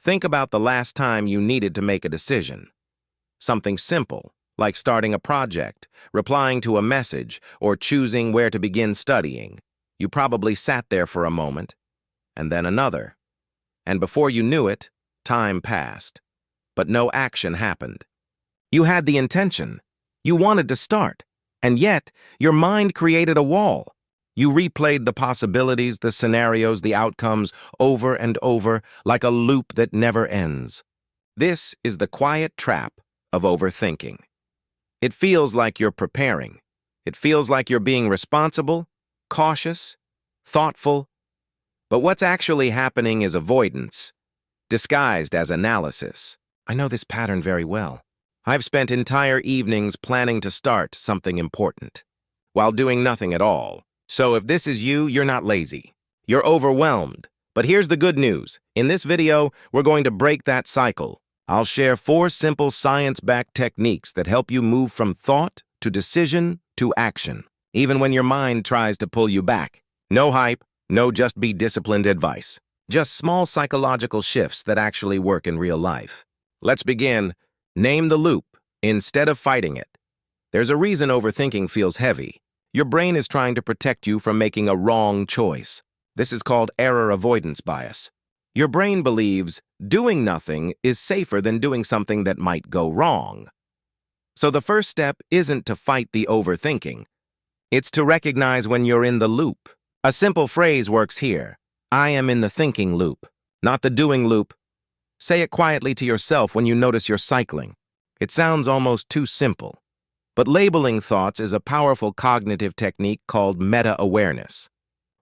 Think about the last time you needed to make a decision. Something simple, like starting a project, replying to a message, or choosing where to begin studying. You probably sat there for a moment, and then another. And before you knew it, time passed. But no action happened. You had the intention. You wanted to start. And yet, your mind created a wall. You replayed the possibilities, the scenarios, the outcomes over and over like a loop that never ends. This is the quiet trap of overthinking. It feels like you're preparing. It feels like you're being responsible, cautious, thoughtful. But what's actually happening is avoidance, disguised as analysis. I know this pattern very well. I've spent entire evenings planning to start something important, while doing nothing at all. So if this is you, you're not lazy. You're overwhelmed. But here's the good news. In this video, we're going to break that cycle. I'll share 4 simple science-backed techniques that help you move from thought to decision to action, even when your mind tries to pull you back. No hype, no just be disciplined advice. Just small psychological shifts that actually work in real life. Let's begin. Name the loop instead of fighting it. There's a reason overthinking feels heavy. Your brain is trying to protect you from making a wrong choice. This is called error avoidance bias. Your brain believes doing nothing is safer than doing something that might go wrong. So the first step isn't to fight the overthinking. It's to recognize when you're in the loop. A simple phrase works here. I am in the thinking loop, not the doing loop. Say it quietly to yourself when you notice you're cycling. It sounds almost too simple. But labeling thoughts is a powerful cognitive technique called meta-awareness.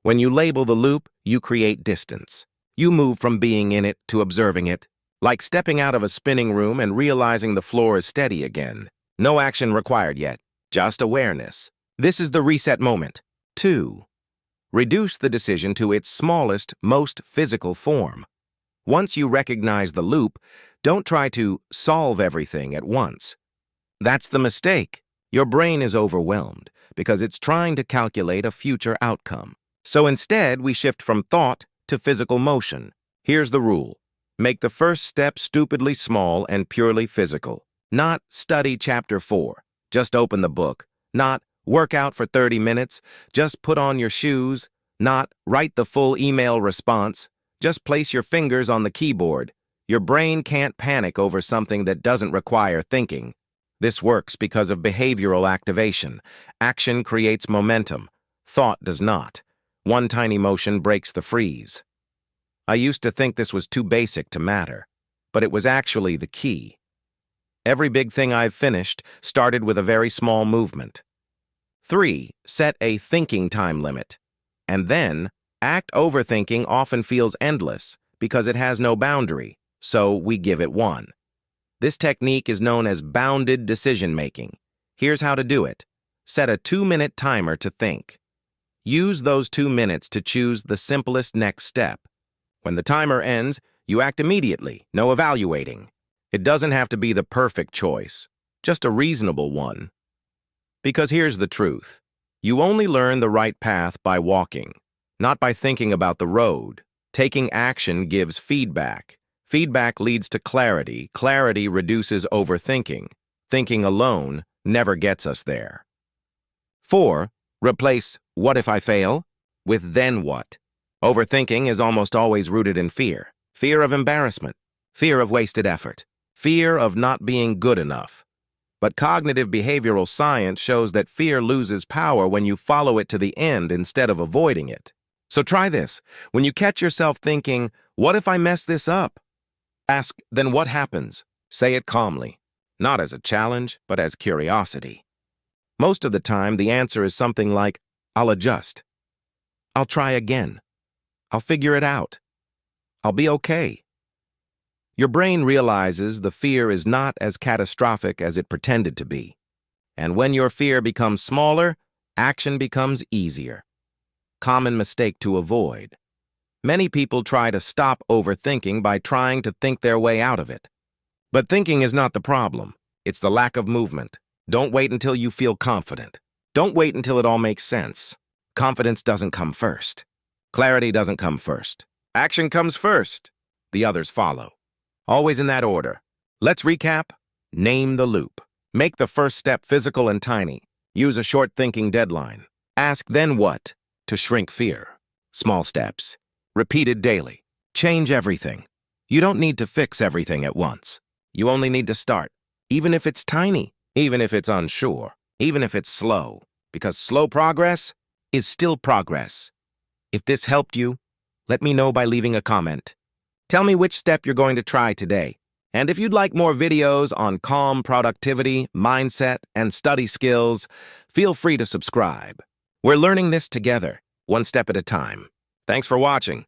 When you label the loop, you create distance. You move from being in it to observing it, like stepping out of a spinning room and realizing the floor is steady again. No action required yet, just awareness. This is the reset moment. 2. Reduce the decision to its smallest, most physical form. Once you recognize the loop, don't try to solve everything at once. That's the mistake. Your brain is overwhelmed because it's trying to calculate a future outcome. So instead, we shift from thought to physical motion. Here's the rule. Make the first step stupidly small and purely physical. Not study chapter 4. Just open the book. Not work out for 30 minutes. Just put on your shoes. Not write the full email response. Just place your fingers on the keyboard. Your brain can't panic over something that doesn't require thinking. This works because of behavioral activation. Action creates momentum. Thought does not. One tiny motion breaks the freeze. I used to think this was too basic to matter, but it was actually the key. Every big thing I've finished started with a very small movement. 3. Set a thinking time limit. And then, overthinking often feels endless because it has no boundary, so we give it one. This technique is known as bounded decision-making. Here's how to do it. Set a 2-minute timer to think. Use those 2 minutes to choose the simplest next step. When the timer ends, you act immediately, no evaluating. It doesn't have to be the perfect choice, just a reasonable one. Because here's the truth. You only learn the right path by walking, not by thinking about the road. Taking action gives feedback. Feedback leads to clarity. Clarity reduces overthinking. Thinking alone never gets us there. 4. Replace "what if I fail" with "then what." Overthinking is almost always rooted in fear. Fear of embarrassment. Fear of wasted effort. Fear of not being good enough. But cognitive behavioral science shows that fear loses power when you follow it to the end instead of avoiding it. So try this. When you catch yourself thinking, "What if I mess this up?" Ask, "Then what happens?" Say it calmly, not as a challenge, but as curiosity. Most of the time, the answer is something like, "I'll adjust. I'll try again. I'll figure it out. I'll be okay." Your brain realizes the fear is not as catastrophic as it pretended to be. And when your fear becomes smaller, action becomes easier. Common mistake to avoid. Many people try to stop overthinking by trying to think their way out of it. But thinking is not the problem. It's the lack of movement. Don't wait until you feel confident. Don't wait until it all makes sense. Confidence doesn't come first. Clarity doesn't come first. Action comes first. The others follow. always in that order. Let's recap. Name the loop. Make the first step physical and tiny. Use a short thinking deadline. Ask then what to shrink fear. Small steps. Repeated daily. Change everything. You don't need to fix everything at once. You only need to start, even if it's tiny, even if it's unsure, even if it's slow, because slow progress is still progress. If this helped you, let me know by leaving a comment. Tell me which step you're going to try today. And if you'd like more videos on calm productivity, mindset, and study skills, feel free to subscribe. We're learning this together, one step at a time. Thanks for watching.